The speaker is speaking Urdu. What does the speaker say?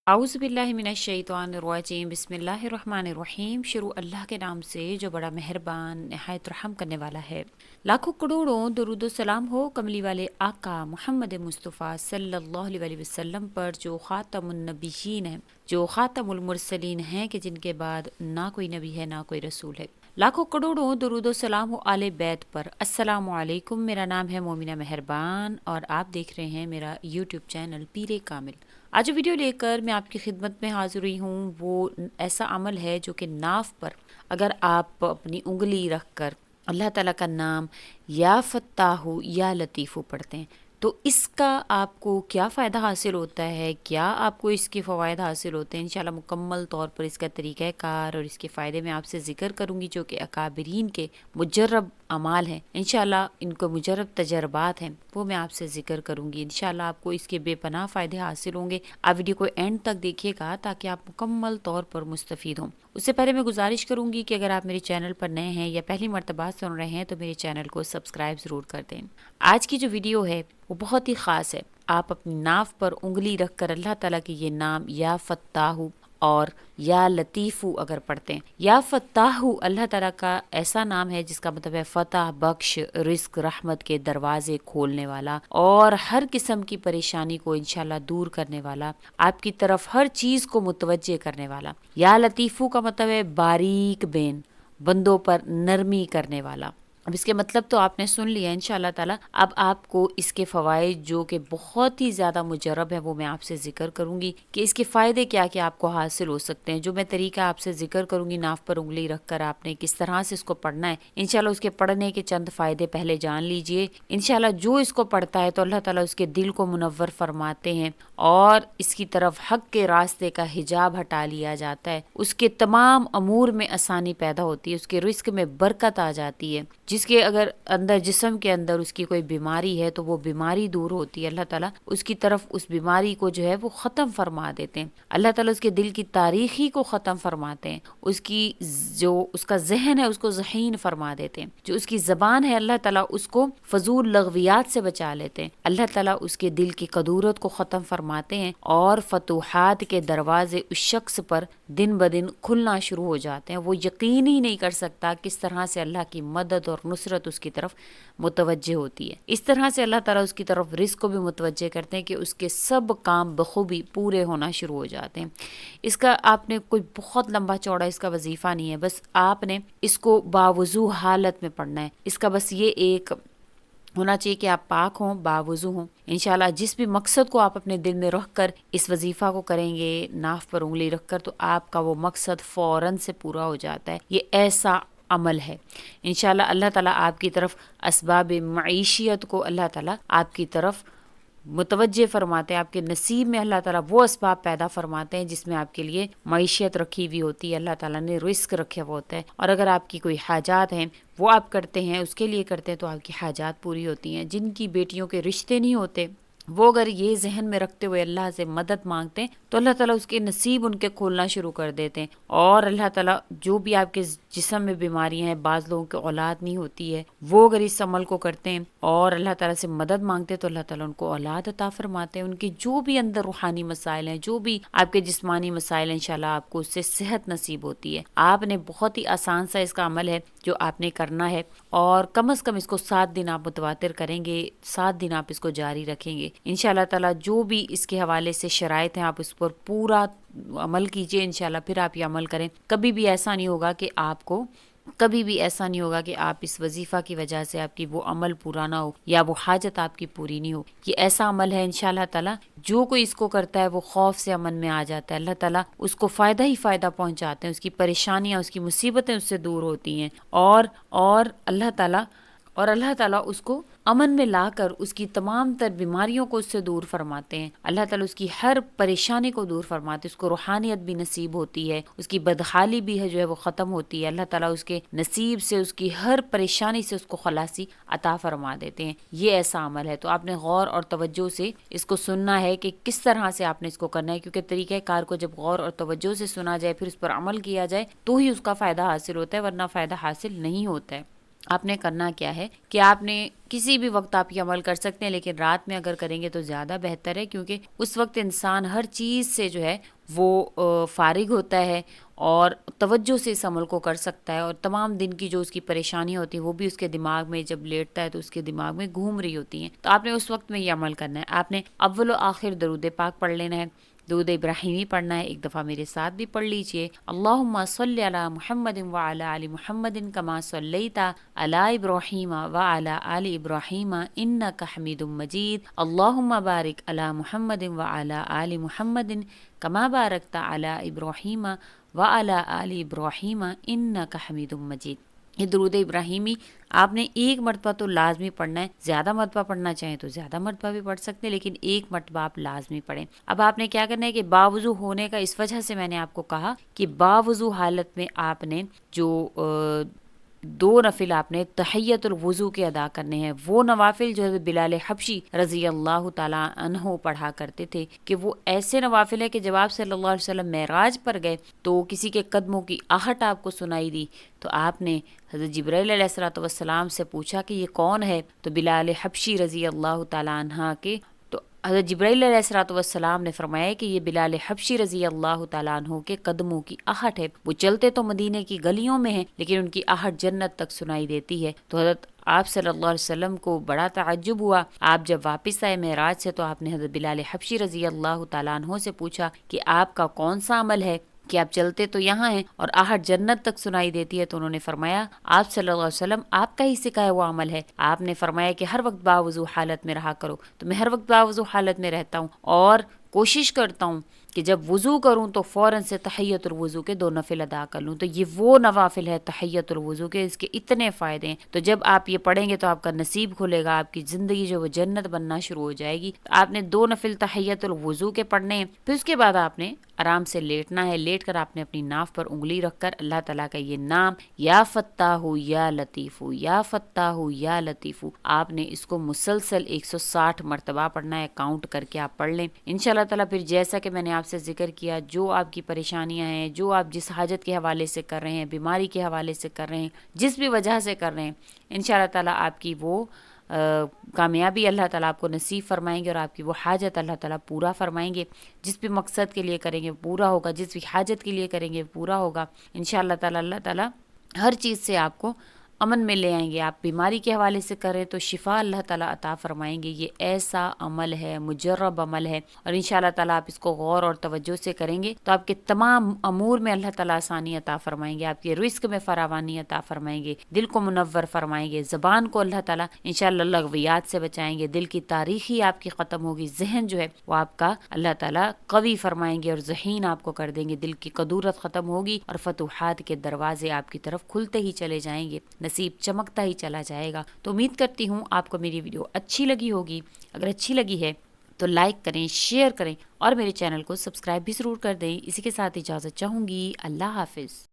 اعوذ باللہ من الشیطان الرجیم بسم اللہ الرحمن الرحیم۔ شروع اللہ کے نام سے جو بڑا مہربان نہایت رحم کرنے والا ہے۔ لاکھوں کروڑوں درود و سلام ہو کملی والے آقا محمد مصطفیٰ صلی اللہ علیہ وسلم پر، جو خاتم النبیین ہیں، جو خاتم المرسلین ہیں، کہ جن کے بعد نہ کوئی نبی ہے نہ کوئی رسول ہے۔ لاکھوں کروڑوں درود و سلام ہو آل بیت پر۔ السلام علیکم، میرا نام ہے مومنہ مہربان اور آپ دیکھ رہے ہیں میرا یوٹیوب چینل پیر کامل۔ آج جو ویڈیو لے کر میں آپ کی خدمت میں حاضر ہوئی ہوں، وہ ایسا عمل ہے جو کہ ناف پر اگر آپ اپنی انگلی رکھ کر اللہ تعالیٰ کا نام یا فتاح یا لطیف پڑھتے ہیں تو اس کا آپ کو کیا فائدہ حاصل ہوتا ہے، کیا آپ کو اس کے فوائد حاصل ہوتے ہیں، انشاءاللہ مکمل طور پر اس کا طریقہ کار اور اس کے فائدے میں آپ سے ذکر کروں گی، جو کہ اکابرین کے مجرب اعمال ہیں، انشاءاللہ ان کو مجرب تجربات ہیں، وہ میں آپ سے ذکر کروں گی۔ انشاءاللہ آپ کو اس کے بے پناہ فائدے حاصل ہوں گے۔ آپ ویڈیو کو اینڈ تک دیکھیے گا تاکہ آپ مکمل طور پر مستفید ہوں۔ اس سے پہلے میں گزارش کروں گی کہ اگر آپ میرے چینل پر نئے ہیں یا پہلی مرتبہ سن رہے ہیں تو میرے چینل کو سبسکرائب ضرور کر دیں۔ آج کی جو ویڈیو ہے وہ بہت ہی خاص ہے۔ آپ اپنی ناف پر انگلی رکھ کر اللہ تعالیٰ کے یہ نام یا فتاح اور یا لطیف اگر پڑھتے ہیں، یا فتاح اللہ تعالیٰ کا ایسا نام ہے جس کا مطلب ہے فتح، بخش، رزق، رحمت کے دروازے کھولنے والا اور ہر قسم کی پریشانی کو انشاءاللہ دور کرنے والا، آپ کی طرف ہر چیز کو متوجہ کرنے والا۔ یا لطیف کا مطلب ہے باریک بین، بندوں پر نرمی کرنے والا۔ اب اس کے مطلب تو آپ نے سن لیا انشاءاللہ تعالیٰ۔ اب آپ کو اس کے فوائد جو کہ بہت ہی زیادہ مجرب ہے وہ میں آپ سے ذکر کروں گی کہ اس کے فائدے کیا کیا آپ کو حاصل ہو سکتے ہیں۔ جو میں طریقہ آپ سے ذکر کروں گی، ناف پر انگلی رکھ کر آپ نے کس طرح سے اس کو پڑھنا ہے، انشاءاللہ اس کے پڑھنے کے چند فائدے پہلے جان لیجئے۔ انشاءاللہ جو اس کو پڑھتا ہے تو اللہ تعالیٰ اس کے دل کو منور فرماتے ہیں اور اس کی طرف حق کے راستے کا حجاب ہٹا لیا جاتا ہے، اس کے تمام امور میں آسانی پیدا ہوتی ہے، اس کے رزق میں برکت آ جاتی ہے، جس کے اگر اندر جسم کے اندر اس کی کوئی بیماری ہے تو وہ بیماری دور ہوتی ہے، اللہ تعالیٰ اس کی طرف اس بیماری کو جو ہے وہ ختم فرما دیتے ہیں، اللہ تعالیٰ اس کے دل کی تاریخی کو ختم فرماتے ہیں، اس کی جو اس کا ذہن ہے اس کو ذہین فرما دیتے ہیں، جو اس کی زبان ہے اللہ تعالیٰ اس کو فضول لغویات سے بچا لیتے ہیں، اللہ تعالیٰ اس کے دل کی قدورت کو ختم فرماتے ہیں اور فتوحات کے دروازے اس شخص پر دن بدن کھلنا شروع ہو جاتے ہیں۔ وہ یقین ہی نہیں کر سکتا کس طرح سے اللہ کی مدد اور نصرت اس کی طرف متوجہ ہوتی ہے۔ اس طرح سے اللہ تعالیٰ اس کی طرف رزق کو بھی متوجہ کرتے ہیں کہ اس کے سب کام بخوبی پورے ہونا شروع ہو جاتے ہیں۔ اس کا آپ نے کوئی بہت لمبا چوڑا اس کا وظیفہ نہیں ہے، بس آپ نے اس کو باوضو حالت میں پڑھنا ہے۔ اس کا بس یہ ایک ہونا چاہیے کہ آپ پاک ہوں، باوضو ہوں۔ انشاءاللہ جس بھی مقصد کو آپ اپنے دل میں رکھ کر اس وظیفہ کو کریں گے، ناف پر انگلی رکھ کر، تو آپ کا وہ مقصد فوراً سے پورا ہو جاتا ہے۔ یہ ایسا عمل ہے انشاءاللہ اللہ تعالیٰ آپ کی طرف اسباب معیشیت کو اللہ تعالیٰ آپ کی طرف متوجہ فرماتے ہیں، آپ کے نصیب میں اللہ تعالیٰ وہ اسباب پیدا فرماتے ہیں جس میں آپ کے لیے معیشت رکھی ہوئی ہوتی ہے، اللہ تعالیٰ نے رزق رکھا ہوا ہوتا ہے، اور اگر آپ کی کوئی حاجات ہیں وہ آپ کرتے ہیں، اس کے لیے کرتے ہیں تو آپ کی حاجات پوری ہوتی ہیں۔ جن کی بیٹیوں کے رشتے نہیں ہوتے وہ اگر یہ ذہن میں رکھتے ہوئے اللہ سے مدد مانگتے ہیں تو اللہ تعالیٰ اس کے نصیب ان کے کھولنا شروع کر دیتے ہیں، اور اللہ تعالیٰ جو بھی آپ کے جسم میں بیماریاں ہیں، بعض لوگوں کی اولاد نہیں ہوتی ہے، وہ اگر اس عمل کو کرتے ہیں اور اللہ تعالیٰ سے مدد مانگتے ہیں تو اللہ تعالیٰ ان کو اولاد عطا فرماتے ہیں۔ ان کی جو بھی اندر روحانی مسائل ہیں، جو بھی آپ کے جسمانی مسائل ہیں، انشاءاللہ آپ کو اس سے صحت نصیب ہوتی ہے۔ آپ نے بہت ہی آسان سا اس کا عمل ہے جو آپ نے کرنا ہے، اور کم از کم اس کو 7 دن آپ متواتر کریں گے، 7 دن آپ اس کو جاری رکھیں گے انشاءاللہ تعالیٰ۔ جو بھی اس کے حوالے سے شرائط ہیں آپ اس پر پورا عمل کیجئے انشاءاللہ، پھر آپ یہ عمل کریں۔ کبھی بھی ایسا نہیں ہوگا کہ آپ اس وظیفہ کی وجہ سے آپ کی وہ عمل پورا نہ ہو یا وہ حاجت آپ کی پوری نہیں ہو۔ یہ ایسا عمل ہے انشاءاللہ تعالیٰ جو کوئی اس کو کرتا ہے وہ خوف سے امن میں آ جاتا ہے، اللہ تعالیٰ اس کو فائدہ ہی فائدہ پہنچاتے ہیں، اس کی پریشانیاں، اس کی مصیبتیں اس سے دور ہوتی ہیں، اور اللہ تعالیٰ اس کو امن میں لا کر اس کی تمام تر بیماریوں کو اس سے دور فرماتے ہیں، اللہ تعالیٰ اس کی ہر پریشانی کو دور فرماتے ہیں، اس کو روحانیت بھی نصیب ہوتی ہے، اس کی بدحالی بھی ہے جو ہے وہ ختم ہوتی ہے، اللہ تعالیٰ اس کے نصیب سے، اس کی ہر پریشانی سے اس کو خلاصی عطا فرما دیتے ہیں۔ یہ ایسا عمل ہے، تو آپ نے غور اور توجہ سے اس کو سننا ہے کہ کس طرح سے آپ نے اس کو کرنا ہے، کیونکہ طریقہ کار کو جب غور اور توجہ سے سنا جائے، پھر اس پر عمل کیا جائے تو ہی اس کا فائدہ حاصل ہوتا ہے، ورنہ فائدہ حاصل نہیں ہوتا ہے۔ آپ نے کرنا کیا ہے کہ آپ نے کسی بھی وقت آپ یہ عمل کر سکتے ہیں، لیکن رات میں اگر کریں گے تو زیادہ بہتر ہے، کیونکہ اس وقت انسان ہر چیز سے جو ہے وہ فارغ ہوتا ہے اور توجہ سے اس عمل کو کر سکتا ہے، اور تمام دن کی جو اس کی پریشانیاں ہوتی ہیں وہ بھی اس کے دماغ میں جب لیٹتا ہے تو اس کے دماغ میں گھوم رہی ہوتی ہیں۔ تو آپ نے اس وقت میں یہ عمل کرنا ہے، آپ نے اول و آخر درود پاک پڑھ لینا ہے، درود ابراہیمی پڑھنا ہے، ایک دفعہ میرے ساتھ بھی پڑھ لیجئے۔ اللہم صلی علی محمد وعلی آل محمد کما صلیت علی ابراہیم وعلی آل ابراہیم انک حمید مجید، اللہم بارک علی محمد وعلی آل محمد کما بارکت علی ابراہیم وعلی آل ابراہیم انک حمید مجید۔ یہ درود ابراہیمی آپ نے ایک مرتبہ تو لازمی پڑھنا ہے، زیادہ مرتبہ پڑھنا چاہیں تو زیادہ مرتبہ بھی پڑھ سکتے ہیں، لیکن ایک مرتبہ آپ لازمی پڑھیں۔ اب آپ نے کیا کرنا ہے کہ باوضو ہونے کا، اس وجہ سے میں نے آپ کو کہا کہ باوضو حالت میں آپ نے جو 2 نفل آپ نے تحیت الوضو کے ادا کرنے ہیں، وہ نوافل جو ہے بلال حبشی رضی اللہ تعالیٰ عنہ پڑھا کرتے تھے، کہ وہ ایسے نوافل ہے کہ جب آپ صلی اللہ علیہ وسلم معراج پر گئے تو کسی کے قدموں کی آہٹ آپ کو سنائی دی، تو آپ نے حضرت جبرائیل علیہ الصلوۃ والسلام سے پوچھا کہ یہ کون ہے، تو بلال حبشی رضی اللہ تعالیٰ عنہ کے، تو حضرت جبرائیل علیہ الصلوۃ والسلام نے فرمایا کہ یہ بلال حبشی رضی اللہ تعالیٰ عنہ کے قدموں کی آہٹ ہے، وہ چلتے تو مدینے کی گلیوں میں ہیں لیکن ان کی آہٹ جنت تک سنائی دیتی ہے۔ تو حضرت آپ صلی اللہ علیہ وسلم کو بڑا تعجب ہوا، آپ جب واپس آئے معراج سے تو آپ نے حضرت بلال حبشی رضی اللہ تعالیٰ عنہ سے پوچھا کہ آپ کا کون سا عمل ہے کہ آپ چلتے تو یہاں ہیں اور آہٹ جنت تک سنائی دیتی ہے؟ تو انہوں نے فرمایا آپ صلی اللہ علیہ وسلم آپ کا ہی سکھایا ہوا عمل ہے، آپ نے فرمایا کہ ہر وقت باوضو حالت میں رہا کرو، تو میں ہر وقت باوضو حالت میں رہتا ہوں اور کوشش کرتا ہوں کہ جب وضو کروں تو فوراً سے تحیت الوضو کے 2 نفل ادا کر لوں۔ تو یہ وہ نوافل ہے تحیت الوضو کے، اس کے اتنے فائدے ہیں، تو جب آپ یہ پڑھیں گے تو آپ کا نصیب کھلے گا، آپ کی زندگی جو وہ جنت بننا شروع ہو جائے گی۔ تو آپ نے 2 نفل تحیت الوضو کے پڑھنے ہیں، پھر اس کے بعد آپ نے آرام سے لیٹنا ہے، لیٹ کر آپ نے اپنی ناف پر انگلی رکھ کر اللہ تعالیٰ کا یہ نام یا فتاح یا لطیف یا فتاح یا لطیف، آپ نے اس کو مسلسل 160 مرتبہ پڑھنا ہے، کاؤنٹ کر کے آپ پڑھ لیں انشاءاللہ تعالیٰ۔ پھر جیسا کہ میں نے آپ سے ذکر کیا، جو آپ کی پریشانیاں ہیں، جو آپ جس حاجت کے حوالے سے کر رہے ہیں، بیماری کے حوالے سے کر رہے ہیں، جس بھی وجہ سے کر رہے ہیں، انشاءاللہ تعالیٰ آپ کی وہ کامیابی اللہ تعالیٰ آپ کو نصیب فرمائیں گے، اور آپ کی وہ حاجت اللہ تعالیٰ پورا فرمائیں گے۔ جس بھی مقصد کے لیے کریں گے پورا ہوگا، جس بھی حاجت کے لیے کریں گے پورا ہوگا انشاءاللہ تعالیٰ۔ اللہ تعالیٰ ہر چیز سے آپ کو امن میں لے آئیں گے۔ آپ بیماری کے حوالے سے کریں تو شفا اللہ تعالیٰ عطا فرمائیں گے۔ یہ ایسا عمل ہے، مجرب عمل ہے، اور انشاءاللہ تعالیٰ آپ اس کو غور اور توجہ سے کریں گے تو آپ کے تمام امور میں اللہ تعالیٰ آسانی عطا فرمائیں گے، آپ کے رزق میں فراوانی عطا فرمائیں گے، دل کو منور فرمائیں گے، زبان کو اللہ تعالیٰ انشاءاللہ لغویات سے بچائیں گے، دل کی تاریخی آپ کی ختم ہوگی، ذہن جو ہے وہ آپ کا اللہ تعالیٰ قوی فرمائیں گے اور ذہین آپ کو کر دیں گے، دل کی قدورت ختم ہوگی اور فتوحات کے دروازے آپ کی طرف کھلتے ہی چلے جائیں گے، نصیب چمکتا ہی چلا جائے گا۔ تو امید کرتی ہوں آپ کو میری ویڈیو اچھی لگی ہوگی، اگر اچھی لگی ہے تو لائک کریں، شیئر کریں اور میرے چینل کو سبسکرائب بھی ضرور کر دیں۔ اسی کے ساتھ اجازت چاہوں گی، اللہ حافظ۔